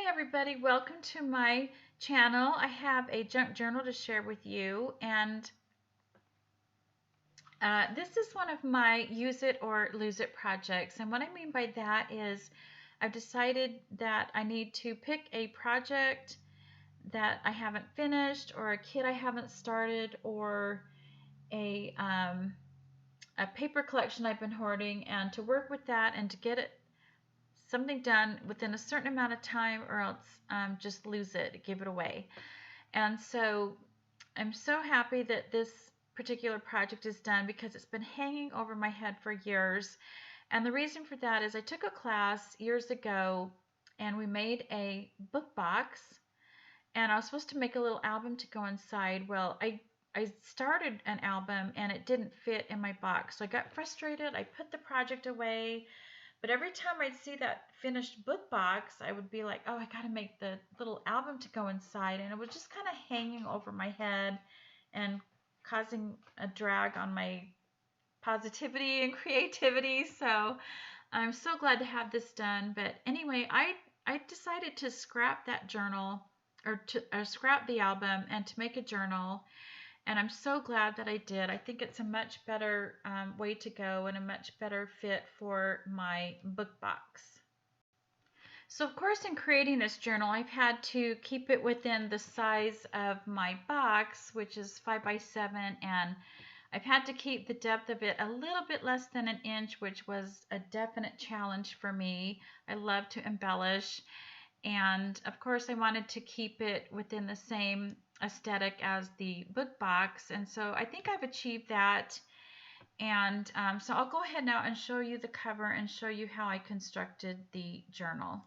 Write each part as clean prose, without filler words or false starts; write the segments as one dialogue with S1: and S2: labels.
S1: Hi everybody, welcome to my channel. I have a junk journal to share with you, and this is one of my use it or lose it projects. And what I mean by that is I've decided that I need to pick a project that I haven't finished, or a kit I haven't started, or a paper collection I've been hoarding, and to work with that and to get something done within a certain amount of time, or else just lose it, give it away. And so I'm so happy that this particular project is done, because it's been hanging over my head for years. And the reason for that is I took a class years ago and we made a book box, and I was supposed to make a little album to go inside. Well, I started an album and it didn't fit in my box, so I got frustrated. I put the project away. But every time I'd see that finished book box, I would be like, oh, I got to make the little album to go inside. And it was just kind of hanging over my head and causing a drag on my positivity and creativity. So I'm so glad to have this done. But anyway, I decided to scrap that journal, or scrap the album, and to make a journal. And I'm so glad that I did. I think it's a much better way to go, and a much better fit for my book box. So of course, in creating this journal, I've had to keep it within the size of my box, which is 5 by 7, and I've had to keep the depth of it a little bit less than an inch, which was a definite challenge for me. I love to embellish, and of course I wanted to keep it within the same aesthetic as the book box, and so I think I've achieved that. And so I'll go ahead now and show you the cover and show you how I constructed the journal.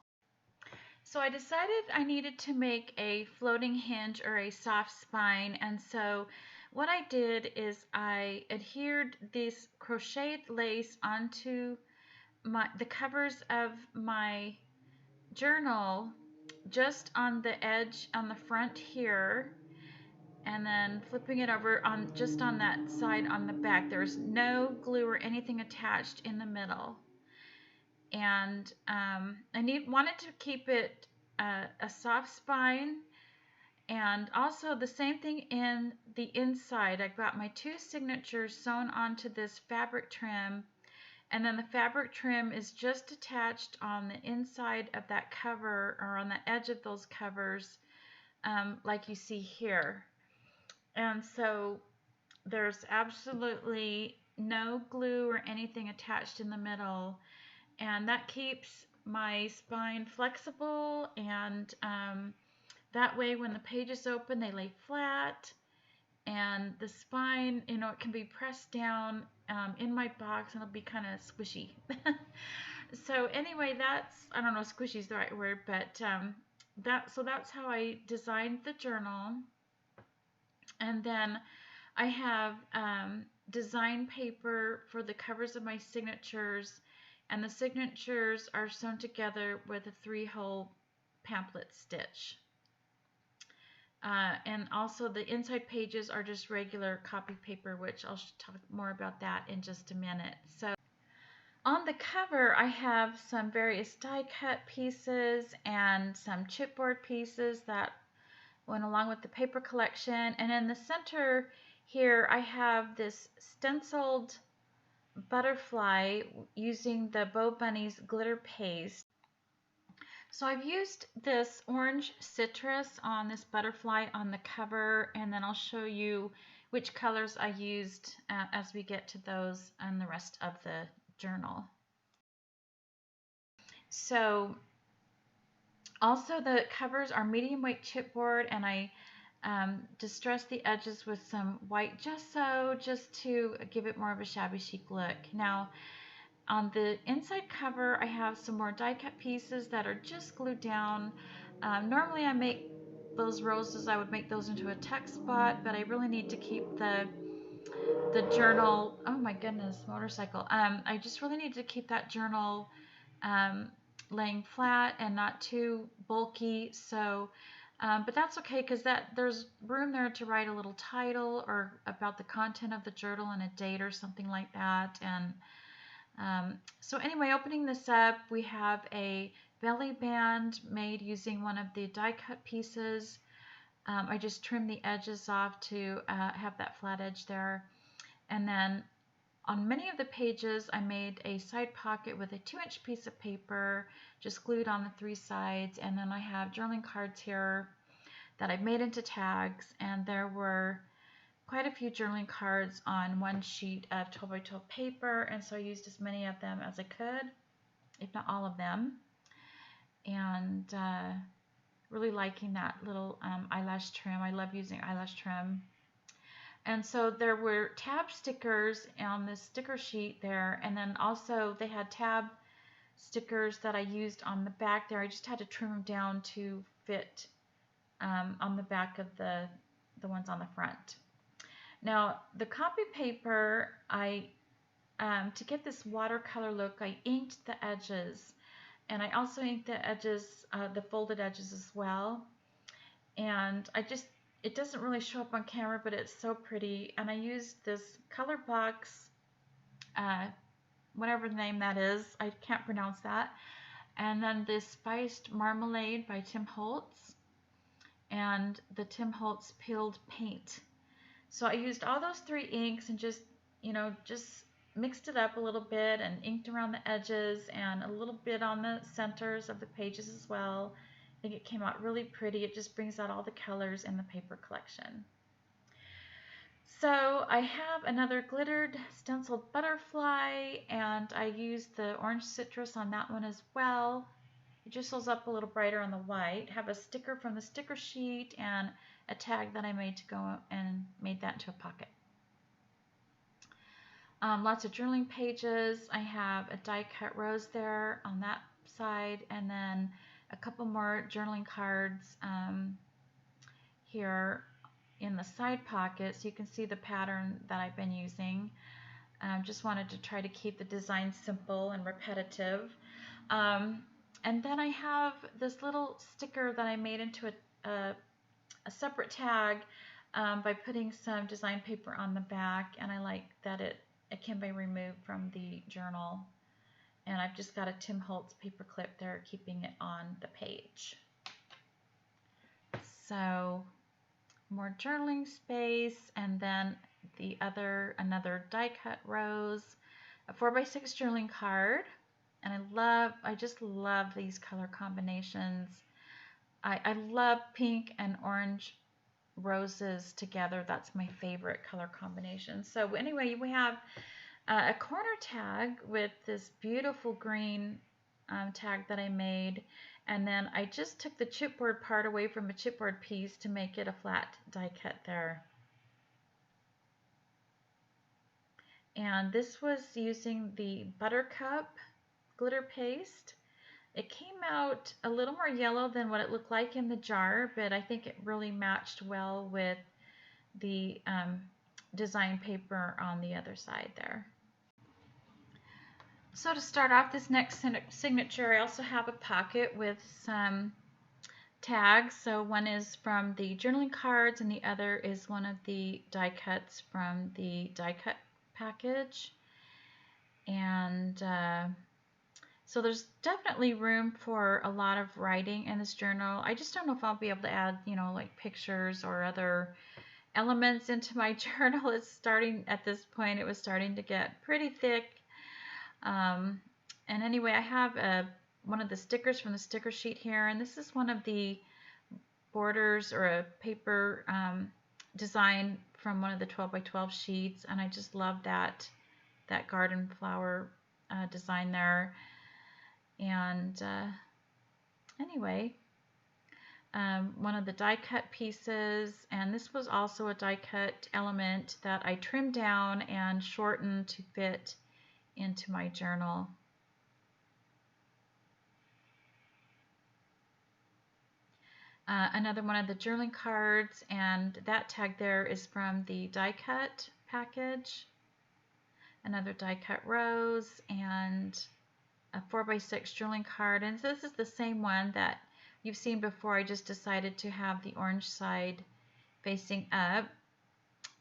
S1: So I decided I needed to make a floating hinge, or a soft spine, and so what I did is I adhered this crocheted lace onto the covers of my journal, just on the edge on the front here, and then flipping it over on just on that side on the back. There's no glue or anything attached in the middle. And I wanted to keep it a soft spine, and also the same thing in the inside. I got my two signatures sewn onto this fabric trim, and then the fabric trim is just attached on the inside of that cover, or on the edge of those covers, like you see here. And so there's absolutely no glue or anything attached in the middle, and that keeps my spine flexible, and that way when the pages open, they lay flat, and the spine, it can be pressed down in my box, and it'll be kind of squishy. So anyway, I don't know if squishy is the right word, but that's how I designed the journal. And then I have design paper for the covers of my signatures, and the signatures are sewn together with a 3-hole pamphlet stitch. And also the inside pages are just regular copy paper, which I'll talk more about that in just a minute. So on the cover, I have some various die cut pieces and some chipboard pieces that went along with the paper collection. And in the center here, I have this stenciled butterfly using the Bow Bunny's glitter paste. So I've used this orange citrus on this butterfly on the cover, and then I'll show you which colors I used as we get to those and the rest of the journal. So also the covers are medium weight chipboard, and I distressed the edges with some white gesso just to give it more of a shabby chic look. Now on the inside cover, I have some more die cut pieces that are just glued down. Normally I make those roses, I would make those into a tuck spot, but I really need to keep the journal, oh my goodness, motorcycle. I just really need to keep that journal laying flat and not too bulky. So, but that's okay, because there's room there to write a little title or about the content of the journal and a date or something like that. And so anyway, opening this up, we have a belly band made using one of the die cut pieces. I just trimmed the edges off to have that flat edge there. And then on many of the pages, I made a side pocket with a 2-inch piece of paper, just glued on the 3 sides. And then I have journaling cards here that I've made into tags. And there were quite a few journaling cards on one sheet of 12 by 12 paper. And so I used as many of them as I could, if not all of them. And really liking that little eyelash trim. I love using eyelash trim. And so there were tab stickers on this sticker sheet there, and then also they had tab stickers that I used on the back there. I just had to trim them down to fit on the back of the ones on the front. Now the copy paper, to get this watercolor look, I inked the edges, and I also inked the edges, the folded edges as well. And it doesn't really show up on camera, but it's so pretty. And I used this Color Box, whatever the name that is, I can't pronounce that. And then this Spiced Marmalade by Tim Holtz, and the Tim Holtz Peeled Paint. So I used all those 3 inks and just mixed it up a little bit and inked around the edges and a little bit on the centers of the pages as well. I think it came out really pretty. It just brings out all the colors in the paper collection. So I have another glittered stenciled butterfly, and I used the orange citrus on that one as well. It just shows up a little brighter on the white. Have a sticker from the sticker sheet and a tag that I made to go and made that into a pocket. Lots of journaling pages. I have a die cut rose there on that side, and then a couple more journaling cards here in the side pocket, so you can see the pattern that I've been using. Just wanted to try to keep the design simple and repetitive. And then I have this little sticker that I made into a separate tag by putting some design paper on the back, and I like that it can be removed from the journal. And I've just got a Tim Holtz paper clip there keeping it on the page. So more journaling space, and then another die cut rose, a 4x6 journaling card. And I just love these color combinations. I love pink and orange roses together. That's my favorite color combination. So anyway, we have a corner tag with this beautiful green tag that I made, and then I just took the chipboard part away from a chipboard piece to make it a flat die cut there. And this was using the Buttercup glitter paste. It came out a little more yellow than what it looked like in the jar, but I think it really matched well with the design paper on the other side there. So to start off this next signature, I also have a pocket with some tags. So one is from the journaling cards, and the other is one of the die cuts from the die cut package. And so there's definitely room for a lot of writing in this journal. I just don't know if I'll be able to add, like pictures or other elements into my journal. It's starting, at this point, it was starting to get pretty thick. And anyway, I have one of the stickers from the sticker sheet here, and this is one of the borders or a paper design from one of the 12 by 12 sheets, and I just love that garden flower design there. And anyway, one of the die cut pieces, and this was also a die cut element that I trimmed down and shortened to fit into my journal. Another one of the journaling cards, and that tag there is from the die cut package. Another die cut rose, and a 4x6 journaling card, and this is the same one that you've seen before. I just decided to have the orange side facing up,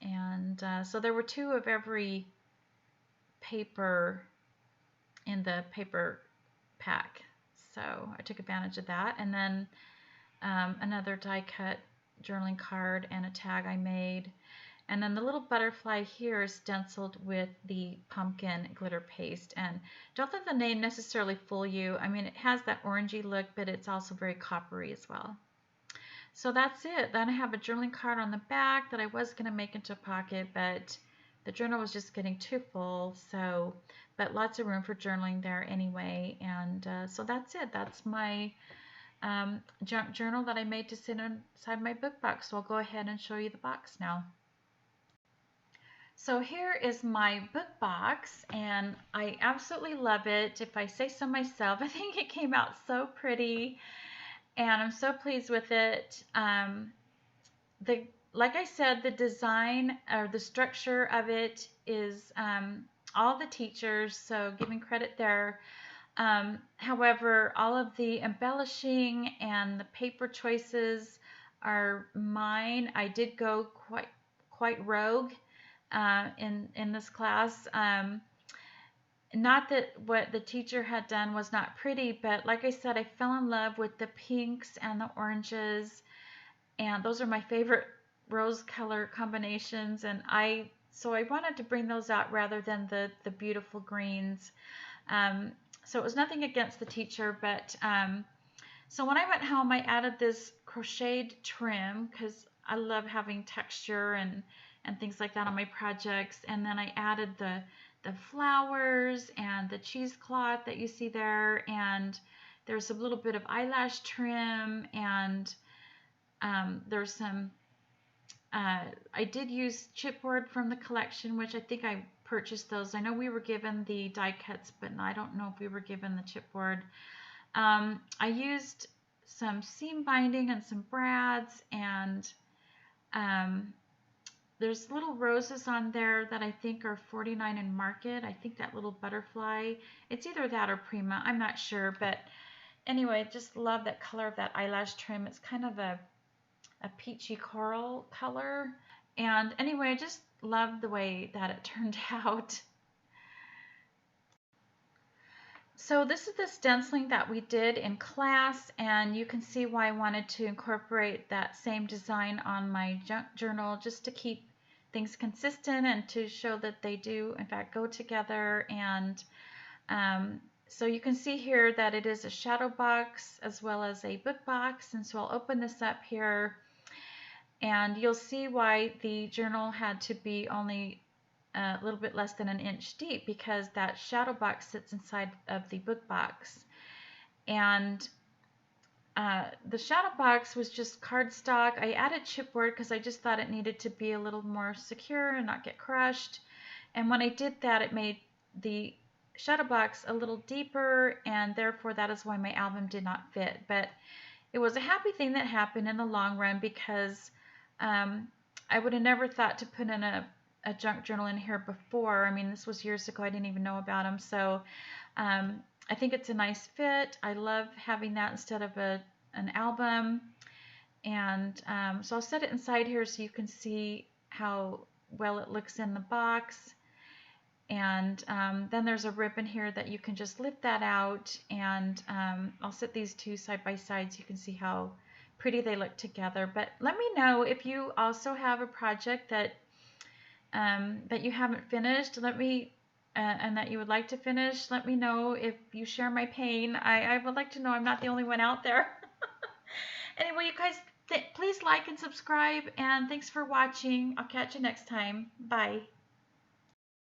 S1: and so there were 2 of every paper in the paper pack. so I took advantage of that. And then another die cut journaling card and a tag I made. And then the little butterfly here is stenciled with the pumpkin glitter paste. And don't let the name necessarily fool you. I mean, it has that orangey look, but it's also very coppery as well. So that's it. Then I have a journaling card on the back that I was going to make into a pocket, but the journal was just getting too full. So, but lots of room for journaling there anyway. And so that's it. That's my junk journal that I made to sit inside my book box. So I'll go ahead and show you the box now. So here is my book box, and I absolutely love it. If I say so myself, I think it came out so pretty, and I'm so pleased with it. Like I said, the design or the structure of it is all the teachers, so giving credit there. However, all of the embellishing and the paper choices are mine. I did go quite rogue in this class. Not that what the teacher had done was not pretty, but like I said, I fell in love with the pinks and the oranges, and those are my favorite rose color combinations, and so I wanted to bring those out rather than the beautiful greens. So it was nothing against the teacher, but so when I went home, I added this crocheted trim because I love having texture and things like that on my projects. And then I added the flowers and the cheesecloth that you see there, and there's a little bit of eyelash trim, and there's some I did use chipboard from the collection, which I think I purchased those. I know we were given the die cuts, but I don't know if we were given the chipboard. I used some seam binding and some brads, and there's little roses on there that I think are $49 in Market. I think that little butterfly, it's either that or Prima, I'm not sure, but anyway, just love that color of that eyelash trim. It's kind of a peachy coral color, and anyway, I just love the way that it turned out. So this is the stenciling that we did in class, and you can see why I wanted to incorporate that same design on my junk journal, just to keep things consistent and to show that they do in fact go together. And so you can see here that it is a shadow box as well as a book box, and so I'll open this up here, and you'll see why the journal had to be only a little bit less than an inch deep, because that shadow box sits inside of the book box. And the shadow box was just cardstock. I added chipboard because I just thought it needed to be a little more secure and not get crushed. And when I did that, it made the shadow box a little deeper, and therefore that is why my album did not fit. But it was a happy thing that happened in the long run, because I would have never thought to put in a junk journal in here before. I mean, this was years ago. I didn't even know about them. So I think it's a nice fit. I love having that instead of an album. And so I'll set it inside here so you can see how well it looks in the box. And then there's a ribbon here that you can just lift that out, and I'll set these two side by side so you can see how pretty they look together. But let me know if you also have a project that that you haven't finished. Let me and that you would like to finish. Let me know. If you share my pain, I would like to know I'm not the only one out there. Anyway, you guys, please like and subscribe, and thanks for watching. I'll catch you next time. Bye.